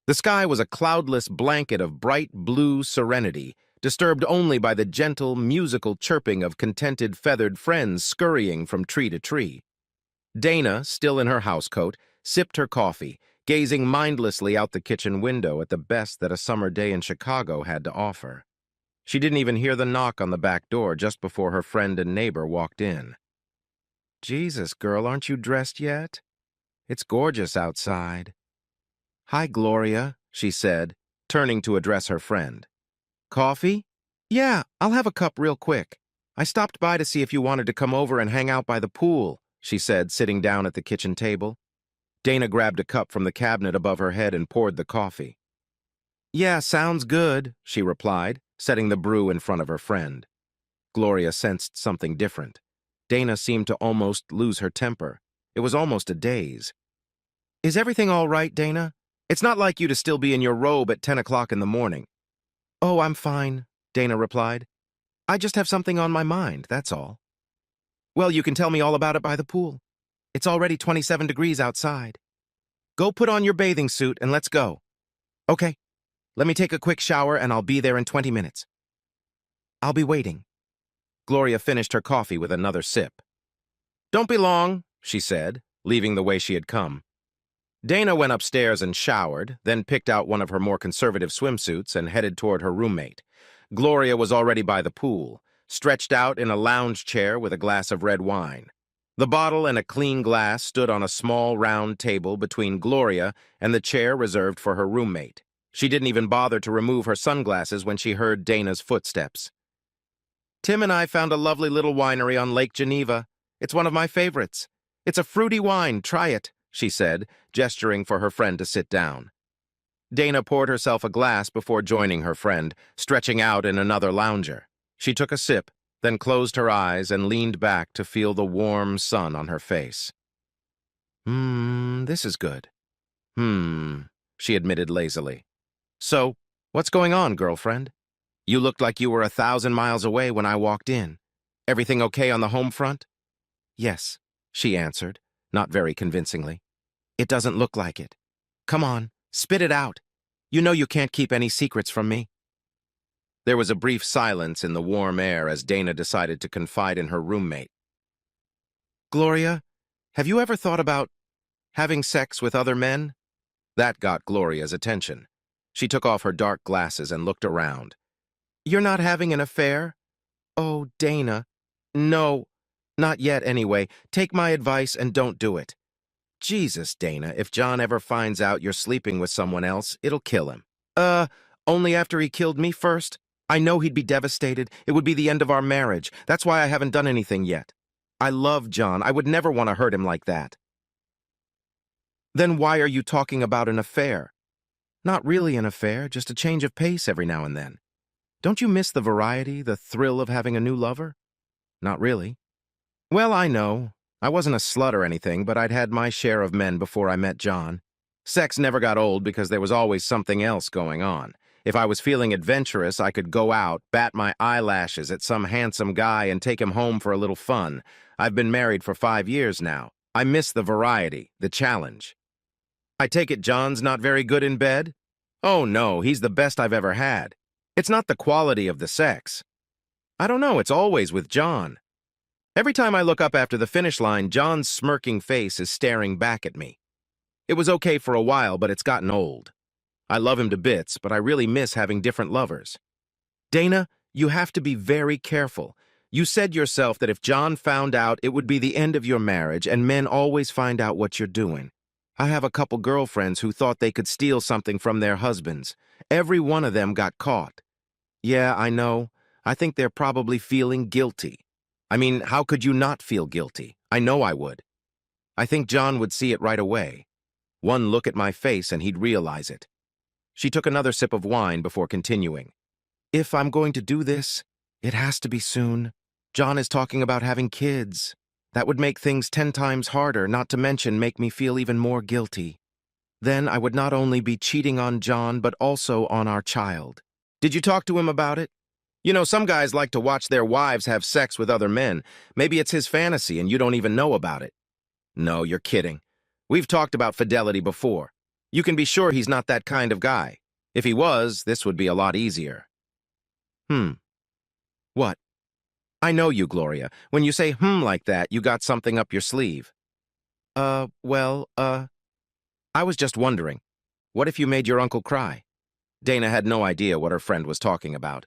The sky was a cloudless blanket of bright blue serenity, disturbed only by the gentle, musical chirping of contented feathered friends scurrying from tree to tree. Dana, still in her housecoat, sipped her coffee, gazing mindlessly out the kitchen window at the best that a summer day in Chicago had to offer. She didn't even hear the knock on the back door just before her friend and neighbor walked in. "Jesus, girl, aren't you dressed yet? It's gorgeous outside." "Hi, Gloria," she said, turning to address her friend. "Coffee? Yeah, I'll have a cup real quick. I stopped by to see if you wanted to come over and hang out by the pool," she said, sitting down at the kitchen table. Dana grabbed a cup from the cabinet above her head and poured the coffee. "Yeah, sounds good," she replied, setting the brew in front of her friend. Gloria sensed something different. Dana seemed to almost lose her temper. It was almost a daze. "Is everything all right, Dana? It's not like you to still be in your robe at 10 o'clock in the morning." "Oh, I'm fine," Dana replied. "I just have something on my mind, that's all." "Well, you can tell me all about it by the pool. It's already 27 degrees outside. Go put on your bathing suit and let's go." "Okay, let me take a quick shower and I'll be there in 20 minutes. "I'll be waiting." Gloria finished her coffee with another sip. "Don't be long," she said, leaving the way she had come. Dana went upstairs and showered, then picked out one of her more conservative swimsuits and headed toward her roommate. Gloria was already by the pool, stretched out in a lounge chair with a glass of red wine. The bottle and a clean glass stood on a small round table between Gloria and the chair reserved for her roommate. She didn't even bother to remove her sunglasses when she heard Dana's footsteps. "Tim and I found a lovely little winery on Lake Geneva. It's one of my favorites. It's a fruity wine, try it," she said, gesturing for her friend to sit down. Dana poured herself a glass before joining her friend, stretching out in another lounger. She took a sip, then closed her eyes and leaned back to feel the warm sun on her face. This is good." She admitted lazily. "So, what's going on, girlfriend? You looked like you were 1,000 miles away when I walked in. Everything okay on the home front?" "Yes," she answered, not very convincingly. "It doesn't look like it. Come on, spit it out. You know you can't keep any secrets from me." There was a brief silence in the warm air as Dana decided to confide in her roommate. "Gloria, have you ever thought about having sex with other men?" That got Gloria's attention. She took off her dark glasses and looked around. "You're not having an affair?" "Oh, Dana. No, not yet anyway. Take my advice and don't do it." "Jesus, Dana, if John ever finds out you're sleeping with someone else, it'll kill him." Only after he killed me first? I know he'd be devastated. It would be the end of our marriage. That's why I haven't done anything yet. I love John. I would never want to hurt him like that." "Then why are you talking about an affair?" "Not really an affair, just a change of pace every now and then. Don't you miss the variety, the thrill of having a new lover?" "Not really." "Well, I know. I wasn't a slut or anything, but I'd had my share of men before I met John. Sex never got old because there was always something else going on. If I was feeling adventurous, I could go out, bat my eyelashes at some handsome guy and take him home for a little fun. I've been married for 5 years now. I miss the variety, the challenge." "I take it John's not very good in bed?" "Oh no, he's the best I've ever had. It's not the quality of the sex. I don't know, it's always with John. Every time I look up after the finish line, John's smirking face is staring back at me. It was okay for a while, but it's gotten old. I love him to bits, but I really miss having different lovers." "Dana, you have to be very careful. You said yourself that if John found out, it would be the end of your marriage, and men always find out what you're doing. I have a couple girlfriends who thought they could steal something from their husbands. Every one of them got caught." "Yeah, I know. I think they're probably feeling guilty. I mean, how could you not feel guilty? I know I would. I think John would see it right away. One look at my face and he'd realize it." She took another sip of wine before continuing. "If I'm going to do this, it has to be soon. John is talking about having kids. That would make things 10 times harder, not to mention make me feel even more guilty. Then I would not only be cheating on John, but also on our child." "Did you talk to him about it? You know, some guys like to watch their wives have sex with other men. Maybe it's his fantasy and you don't even know about it." "No, you're kidding. We've talked about fidelity before. You can be sure he's not that kind of guy. If he was, this would be a lot easier. What? I know you, Gloria. When you say like that, you got something up your sleeve. I was just wondering, what if you made your uncle cry? Dana had no idea what her friend was talking about.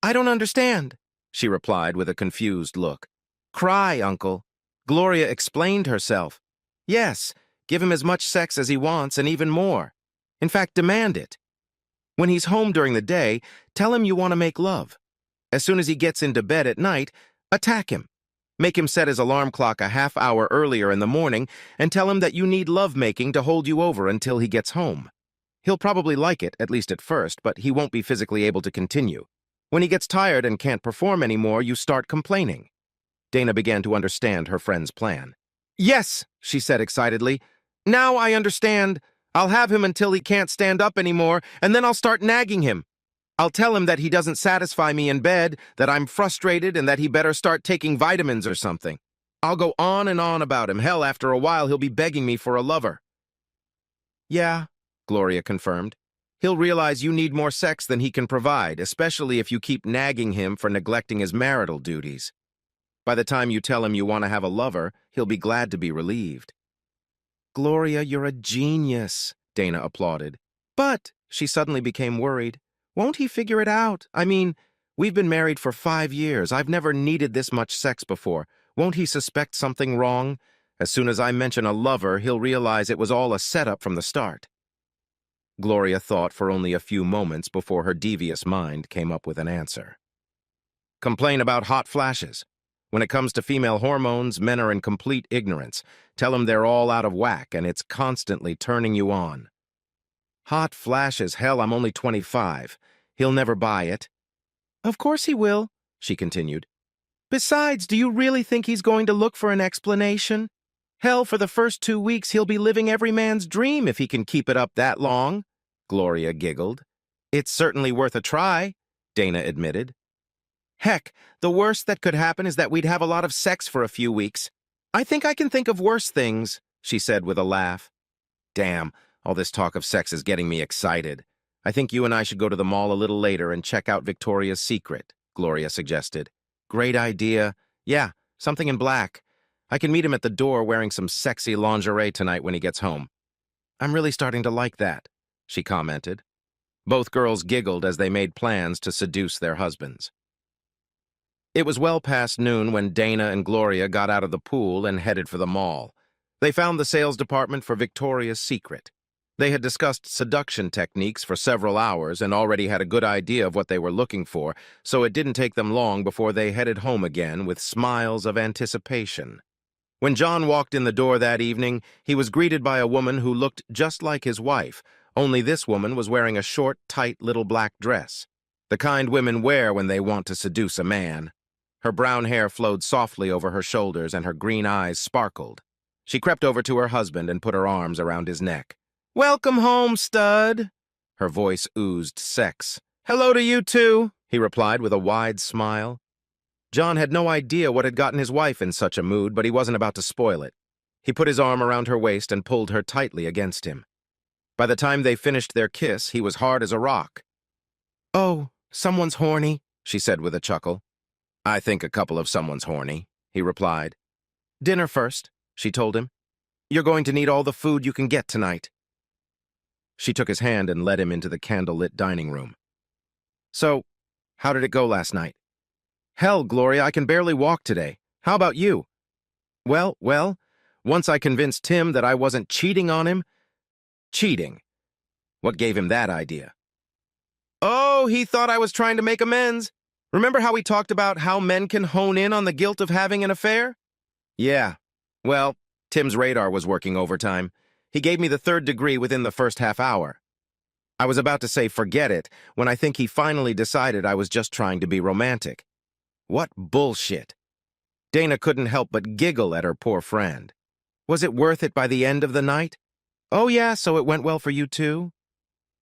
I don't understand, she replied with a confused look. Cry, uncle. Gloria explained herself. Yes, give him as much sex as he wants and even more. In fact, demand it. When he's home during the day, tell him you want to make love. As soon as he gets into bed at night, attack him. Make him set his alarm clock a half hour earlier in the morning and tell him that you need lovemaking to hold you over until he gets home. He'll probably like it, at least at first, but he won't be physically able to continue. When he gets tired and can't perform anymore, you start complaining. Dana began to understand her friend's plan. Yes, she said excitedly. Now I understand. I'll have him until he can't stand up anymore, and then I'll start nagging him. I'll tell him that he doesn't satisfy me in bed, that I'm frustrated, and that he better start taking vitamins or something. I'll go on and on about him. Hell, after a while, he'll be begging me for a lover. Yeah, Gloria confirmed. He'll realize you need more sex than he can provide, especially if you keep nagging him for neglecting his marital duties. By the time you tell him you want to have a lover, he'll be glad to be relieved. Gloria, you're a genius, Dana applauded. But, she suddenly became worried, won't he figure it out? I mean, we've been married for 5 years. I've never needed this much sex before. Won't he suspect something wrong? As soon as I mention a lover, he'll realize it was all a setup from the start. Gloria thought for only a few moments before her devious mind came up with an answer. Complain about hot flashes. When it comes to female hormones, men are in complete ignorance. Tell them they're all out of whack and it's constantly turning you on. Hot flashes, hell, I'm only 25. He'll never buy it. Of course he will, she continued. Besides, do you really think he's going to look for an explanation? Hell, for the first 2 weeks, he'll be living every man's dream if he can keep it up that long. Gloria giggled. It's certainly worth a try, Dana admitted. Heck, the worst that could happen is that we'd have a lot of sex for a few weeks. I think I can think of worse things, she said with a laugh. Damn, all this talk of sex is getting me excited. I think you and I should go to the mall a little later and check out Victoria's Secret, Gloria suggested. Great idea. Yeah, something in black. I can meet him at the door wearing some sexy lingerie tonight when he gets home. I'm really starting to like that, she commented. Both girls giggled as they made plans to seduce their husbands. It was well past noon when Dana and Gloria got out of the pool and headed for the mall. They found the sales department for Victoria's Secret. They had discussed seduction techniques for several hours and already had a good idea of what they were looking for, so it didn't take them long before they headed home again with smiles of anticipation. When John walked in the door that evening, he was greeted by a woman who looked just like his wife, only this woman was wearing a short, tight little black dress. The kind women wear when they want to seduce a man. Her brown hair flowed softly over her shoulders and her green eyes sparkled. She crept over to her husband and put her arms around his neck. Welcome home, stud. Her voice oozed sex. Hello to you too, he replied with a wide smile. John had no idea what had gotten his wife in such a mood, but he wasn't about to spoil it. He put his arm around her waist and pulled her tightly against him. By the time they finished their kiss, he was hard as a rock. Oh, someone's horny, she said with a chuckle. I think a couple of someone's horny, he replied. Dinner first, she told him. You're going to need all the food you can get tonight. She took his hand and led him into the candle-lit dining room. So, how did it go last night? Hell, Gloria, I can barely walk today. How about you? Well, once I convinced Tim that I wasn't cheating on him. Cheating? What gave him that idea? Oh, he thought I was trying to make amends. Remember how we talked about how men can hone in on the guilt of having an affair? Yeah. Well, Tim's radar was working overtime. He gave me the 3rd degree within the first half hour. I was about to say forget it when I think he finally decided I was just trying to be romantic. What bullshit. Dana couldn't help but giggle at her poor friend. Was it worth it by the end of the night? Oh yeah, so it went well for you too?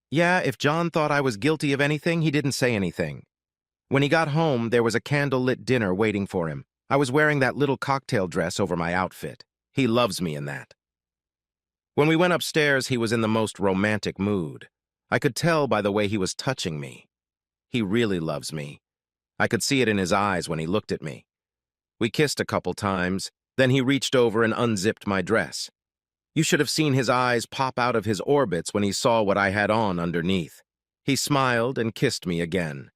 Yeah, if John thought I was guilty of anything, he didn't say anything. When he got home, there was a candle-lit dinner waiting for him. I was wearing that little cocktail dress over my outfit. He loves me in that. When we went upstairs, he was in the most romantic mood. I could tell by the way he was touching me. He really loves me. I could see it in his eyes when he looked at me. We kissed a couple times, then he reached over and unzipped my dress. You should have seen his eyes pop out of his orbits when he saw what I had on underneath. He smiled and kissed me again.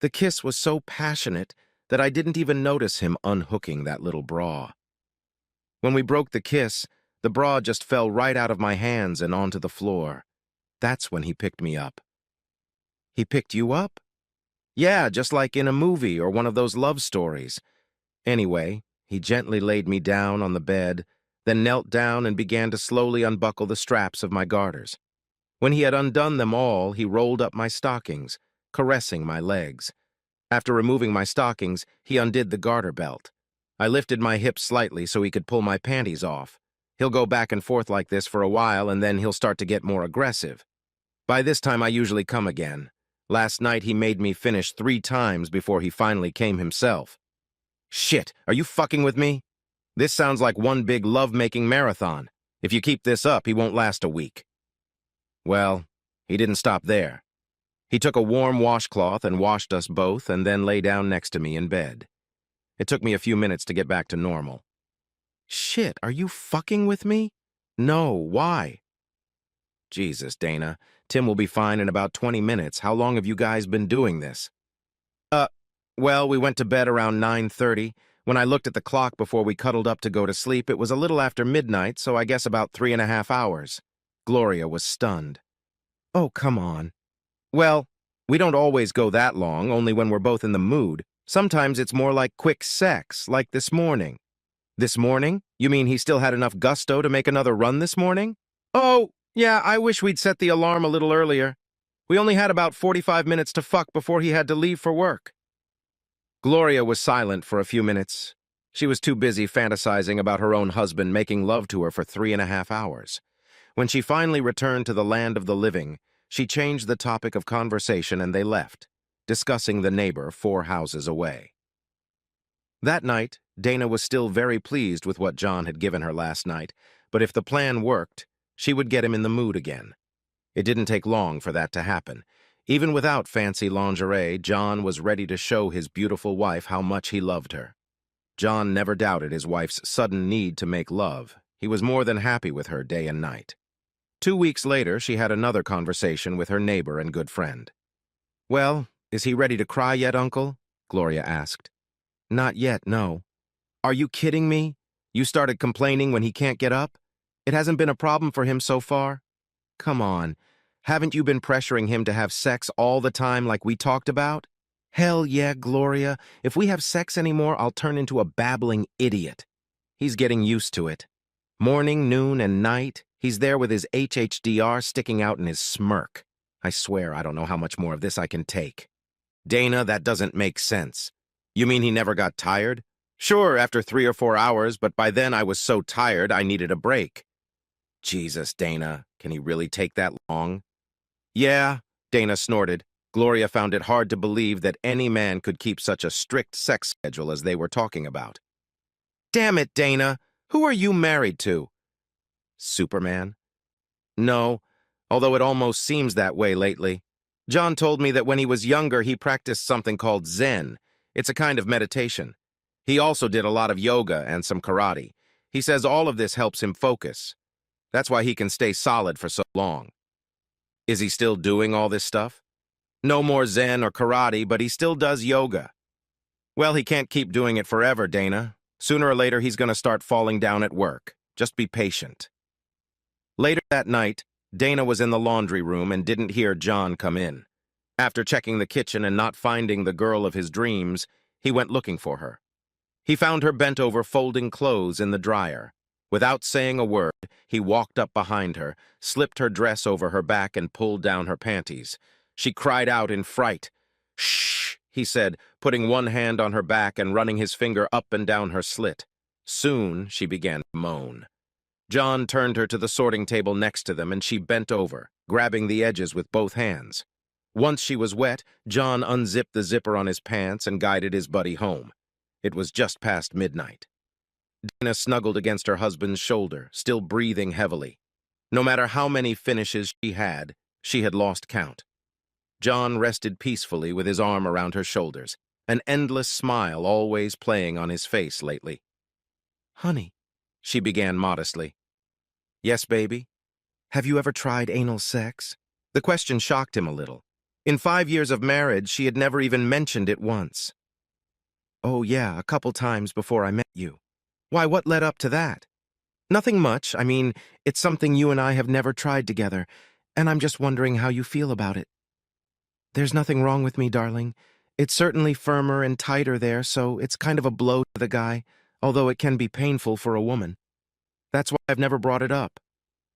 The kiss was so passionate that I didn't even notice him unhooking that little bra. When we broke the kiss, the bra just fell right out of my hands and onto the floor. That's when he picked me up. He picked you up? Yeah, just like in a movie or one of those love stories. Anyway, he gently laid me down on the bed, then knelt down and began to slowly unbuckle the straps of my garters. When he had undone them all, he rolled up my stockings, caressing my legs. After removing my stockings, he undid the garter belt. I lifted my hips slightly so he could pull my panties off. He'll go back and forth like this for a while, and then he'll start to get more aggressive. By this time, I usually come again. Last night, he made me finish 3 times before he finally came himself. Shit, are you fucking with me? This sounds like one big love-making marathon. If you keep this up, he won't last a week. Well, he didn't stop there. He took a warm washcloth and washed us both and then lay down next to me in bed. It took me a few minutes to get back to normal. Shit, are you fucking with me? No, why? Jesus, Dana. Tim will be fine in about 20 minutes. How long have you guys been doing this? Well, we went to bed around 9:30. When I looked at the clock before we cuddled up to go to sleep, it was a little after midnight, so I guess about 3.5 hours. Gloria was stunned. Oh, come on. Well, we don't always go that long, only when we're both in the mood. Sometimes it's more like quick sex, like this morning. This morning? You mean he still had enough gusto to make another run this morning? Oh, yeah, I wish we'd set the alarm a little earlier. We only had about 45 minutes to fuck before he had to leave for work. Gloria was silent for a few minutes. She was too busy fantasizing about her own husband making love to her for 3.5 hours. When she finally returned to the land of the living, she changed the topic of conversation and they left, discussing the neighbor 4 houses away. That night, Dana was still very pleased with what John had given her last night, but if the plan worked, she would get him in the mood again. It didn't take long for that to happen. Even without fancy lingerie, John was ready to show his beautiful wife how much he loved her. John never doubted his wife's sudden need to make love. He was more than happy with her day and night. 2 weeks later, she had another conversation with her neighbor and good friend. Well, is he ready to cry yet, Uncle? Gloria asked. Not yet, no. Are you kidding me? You started complaining when he can't get up? It hasn't been a problem for him so far? Come on. Haven't you been pressuring him to have sex all the time like we talked about? Hell yeah, Gloria. If we have sex anymore, I'll turn into a babbling idiot. He's getting used to it. Morning, noon, and night, he's there with his HHDR sticking out in his smirk. I swear I don't know how much more of this I can take. Dana, that doesn't make sense. You mean he never got tired? Sure, after 3 or 4 hours, but by then I was so tired I needed a break. Jesus, Dana, can he really take that long? Yeah, Dana snorted. Gloria found it hard to believe that any man could keep such a strict sex schedule as they were talking about. Damn it, Dana! Who are you married to? Superman? No, although it almost seems that way lately. John told me that when he was younger he practiced something called Zen. It's a kind of meditation. He also did a lot of yoga and some karate. He says all of this helps him focus. That's why he can stay solid for so long. Is he still doing all this stuff? No more Zen or karate, but he still does yoga. Well, he can't keep doing it forever, Dana. Sooner or later, he's going to start falling down at work. Just be patient. Later that night, Dana was in the laundry room and didn't hear John come in. After checking the kitchen and not finding the girl of his dreams, he went looking for her. He found her bent over folding clothes in the dryer. Without saying a word, he walked up behind her, slipped her dress over her back, and pulled down her panties. She cried out in fright. Shh, he said, putting one hand on her back and running his finger up and down her slit. Soon she began to moan. John turned her to the sorting table next to them, and she bent over, grabbing the edges with both hands. Once she was wet, John unzipped the zipper on his pants and guided his buddy home. It was just past midnight. Dana snuggled against her husband's shoulder, still breathing heavily. No matter how many finishes she had lost count. John rested peacefully with his arm around her shoulders, an endless smile always playing on his face lately. "Honey," she began modestly. "Yes, baby? Have you ever tried anal sex?" The question shocked him a little. In 5 years of marriage, she had never even mentioned it once. "Oh, yeah, a couple times before I met you." "Why, what led up to that?" "Nothing much. I mean, it's something you and I have never tried together, and I'm just wondering how you feel about it." "There's nothing wrong with me, darling. It's certainly firmer and tighter there, so it's kind of a blow to the guy, although it can be painful for a woman. That's why I've never brought it up.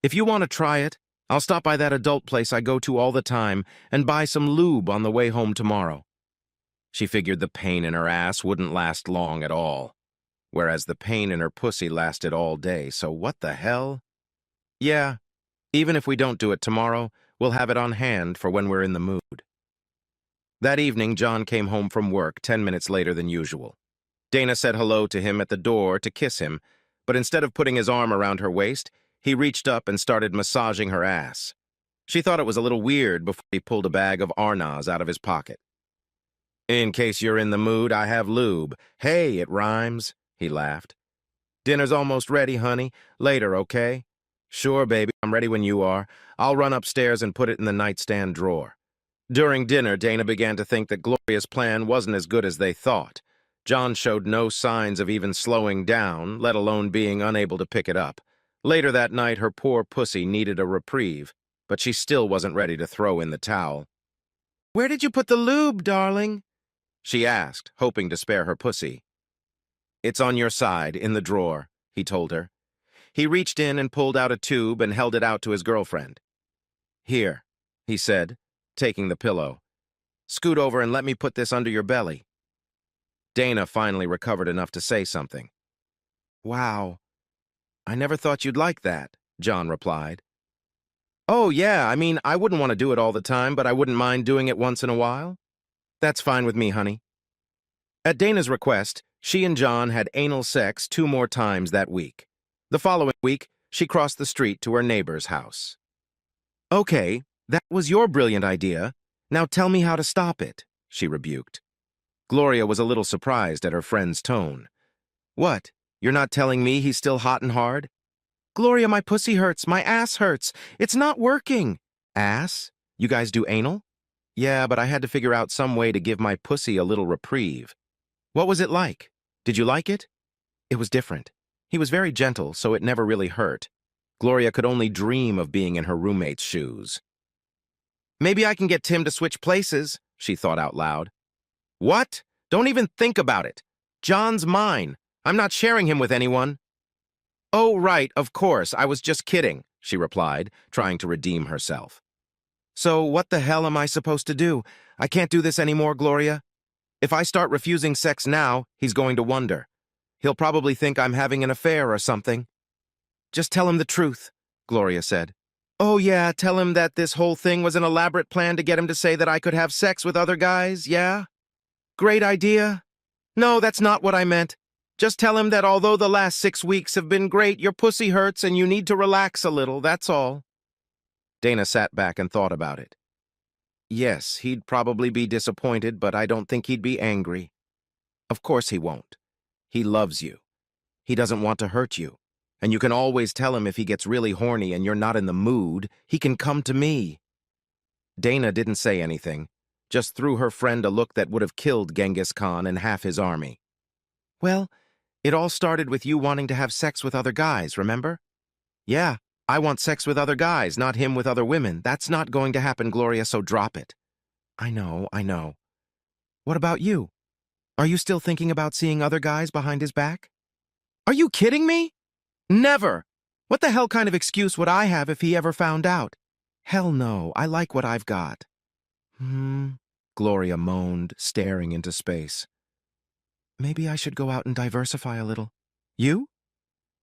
If you want to try it, I'll stop by that adult place I go to all the time and buy some lube on the way home tomorrow." She figured the pain in her ass wouldn't last long at all, whereas the pain in her pussy lasted all day, so what the hell? "Yeah, even if we don't do it tomorrow, we'll have it on hand for when we're in the mood." That evening, John came home from work 10 minutes later than usual. Dana said hello to him at the door to kiss him, but instead of putting his arm around her waist, he reached up and started massaging her ass. She thought it was a little weird before he pulled a bag of Arnaz out of his pocket. "In case you're in the mood, I have lube. Hey, it rhymes," he laughed. "Dinner's almost ready, honey. Later, okay?" "Sure, baby, I'm ready when you are. I'll run upstairs and put it in the nightstand drawer." During dinner, Dana began to think that Gloria's plan wasn't as good as they thought. John showed no signs of even slowing down, let alone being unable to pick it up. Later that night, her poor pussy needed a reprieve, but she still wasn't ready to throw in the towel. "Where did you put the lube, darling?" she asked, hoping to spare her pussy. "It's on your side, in the drawer," he told her. He reached in and pulled out a tube and held it out to his girlfriend. "Here," he said, taking the pillow. "Scoot over and let me put this under your belly." Dana finally recovered enough to say something. "Wow, I never thought you'd like that," John replied. "Oh, yeah, I mean, I wouldn't want to do it all the time, but I wouldn't mind doing it once in a while." "That's fine with me, honey." At Dana's request, she and John had anal sex 2 more times that week. The following week, she crossed the street to her neighbor's house. "Okay, that was your brilliant idea. Now tell me how to stop it," she rebuked. Gloria was a little surprised at her friend's tone. "What, you're not telling me he's still hot and hard?" "Gloria, my pussy hurts, my ass hurts. It's not working." "Ass? You guys do anal?" "Yeah, but I had to figure out some way to give my pussy a little reprieve." "What was it like? Did you like it?" "It was different. He was very gentle, so it never really hurt." Gloria could only dream of being in her roommate's shoes. "Maybe I can get Tim to switch places," she thought out loud. "What? Don't even think about it. John's mine. I'm not sharing him with anyone." "Oh, right, of course, I was just kidding," she replied, trying to redeem herself. "So what the hell am I supposed to do? I can't do this anymore, Gloria. If I start refusing sex now, he's going to wonder. He'll probably think I'm having an affair or something." "Just tell him the truth," Gloria said. "Oh, yeah, tell him that this whole thing was an elaborate plan to get him to say that I could have sex with other guys, yeah? Great idea." "No, that's not what I meant. Just tell him that although the last 6 weeks have been great, your pussy hurts and you need to relax a little, that's all." Dana sat back and thought about it. Yes, he'd probably be disappointed, but I don't think he'd be angry. Of course he won't. He loves you. He doesn't want to hurt you. And you can always tell him if he gets really horny and you're not in the mood, he can come to me. Dana didn't say anything, just threw her friend a look that would have killed Genghis Khan and half his army. "Well, it all started with you wanting to have sex with other guys, remember?" "Yeah, I want sex with other guys, not him with other women. That's not going to happen, Gloria, so drop it." I know, I know. What about you? Are you still thinking about seeing other guys behind his back?" "Are you kidding me? Never! What the hell kind of excuse would I have if he ever found out?" "Hell no, I like what I've got." Gloria moaned, staring into space. "Maybe I should go out and diversify a little." "You?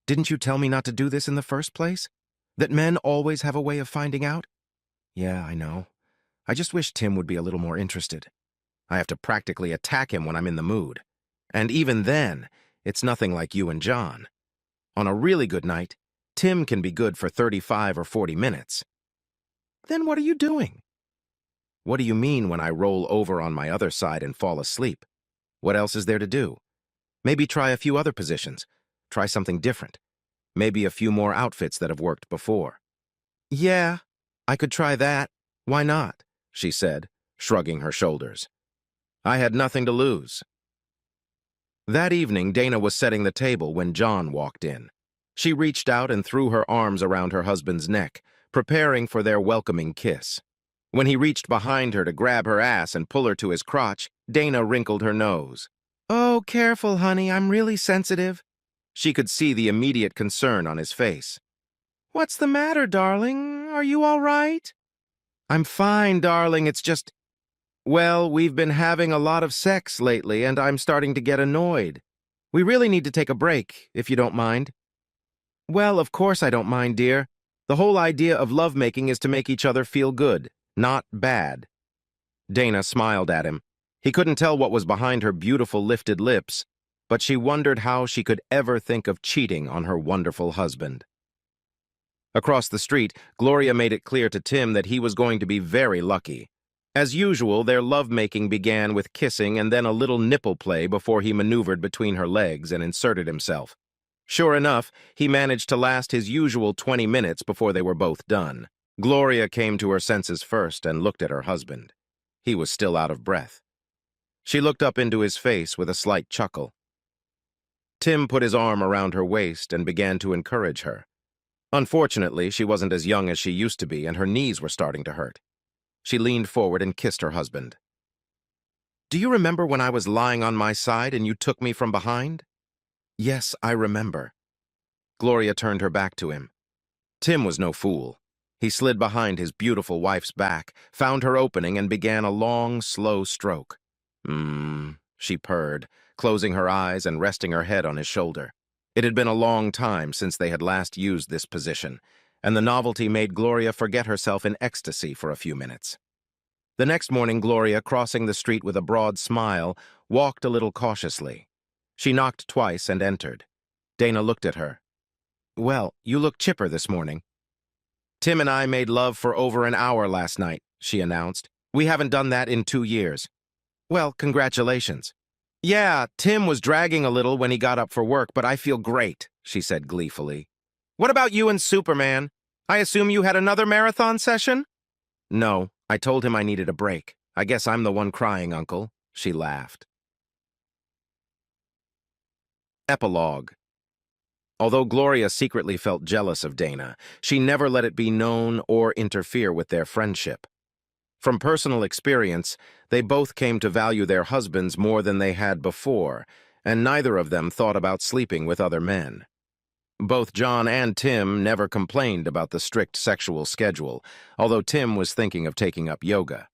Didn't you tell me not to do this in the first place? That men always have a way of finding out?" "Yeah, I know. I just wish Tim would be a little more interested. I have to practically attack him when I'm in the mood. And even then, it's nothing like you and John. On a really good night, Tim can be good for 35 or 40 minutes. Then what are you doing? What do you mean when I roll over on my other side and fall asleep? What else is there to do? Maybe try a few other positions. Try something different. Maybe a few more outfits that have worked before. Yeah, I could try that. Why not? She said, shrugging her shoulders. I had nothing to lose. That evening, Dana was setting the table when John walked in. She reached out and threw her arms around her husband's neck, preparing for their welcoming kiss. When he reached behind her to grab her ass and pull her to his crotch, Dana wrinkled her nose. Oh, careful, honey, I'm really sensitive. She could see the immediate concern on his face. What's the matter, darling? Are you all right? I'm fine, darling, it's just... Well, we've been having a lot of sex lately, and I'm starting to get annoyed. We really need to take a break, if you don't mind. Well, of course I don't mind, dear. The whole idea of lovemaking is to make each other feel good, not bad. Dana smiled at him. He couldn't tell what was behind her beautiful lifted lips, but she wondered how she could ever think of cheating on her wonderful husband. Across the street, Gloria made it clear to Tim that he was going to be very lucky. As usual, their lovemaking began with kissing and then a little nipple play before he maneuvered between her legs and inserted himself. Sure enough, he managed to last his usual 20 minutes before they were both done. Gloria came to her senses first and looked at her husband. He was still out of breath. She looked up into his face with a slight chuckle. Tim put his arm around her waist and began to encourage her. Unfortunately, she wasn't as young as she used to be, and her knees were starting to hurt. She leaned forward and kissed her husband. Do you remember when I was lying on my side and you took me from behind? Yes, I remember. Gloria turned her back to him. Tim was no fool. He slid behind his beautiful wife's back, found her opening, and began a long, slow stroke. She purred, closing her eyes and resting her head on his shoulder. It had been a long time since they had last used this position, and the novelty made Gloria forget herself in ecstasy for a few minutes. The next morning, Gloria, crossing the street with a broad smile, walked a little cautiously. She knocked twice and entered. Dana looked at her. Well, you look chipper this morning. Tim and I made love for over an hour last night, she announced. We haven't done that in 2 years. Well, congratulations. Yeah, Tim was dragging a little when he got up for work, but I feel great, she said gleefully. What about you and Superman? I assume you had another marathon session? No, I told him I needed a break. I guess I'm the one crying, Uncle, she laughed. Epilogue. Although Gloria secretly felt jealous of Dana, she never let it be known or interfere with their friendship. From personal experience, they both came to value their husbands more than they had before, and neither of them thought about sleeping with other men. Both John and Tim never complained about the strict sexual schedule, although Tim was thinking of taking up yoga.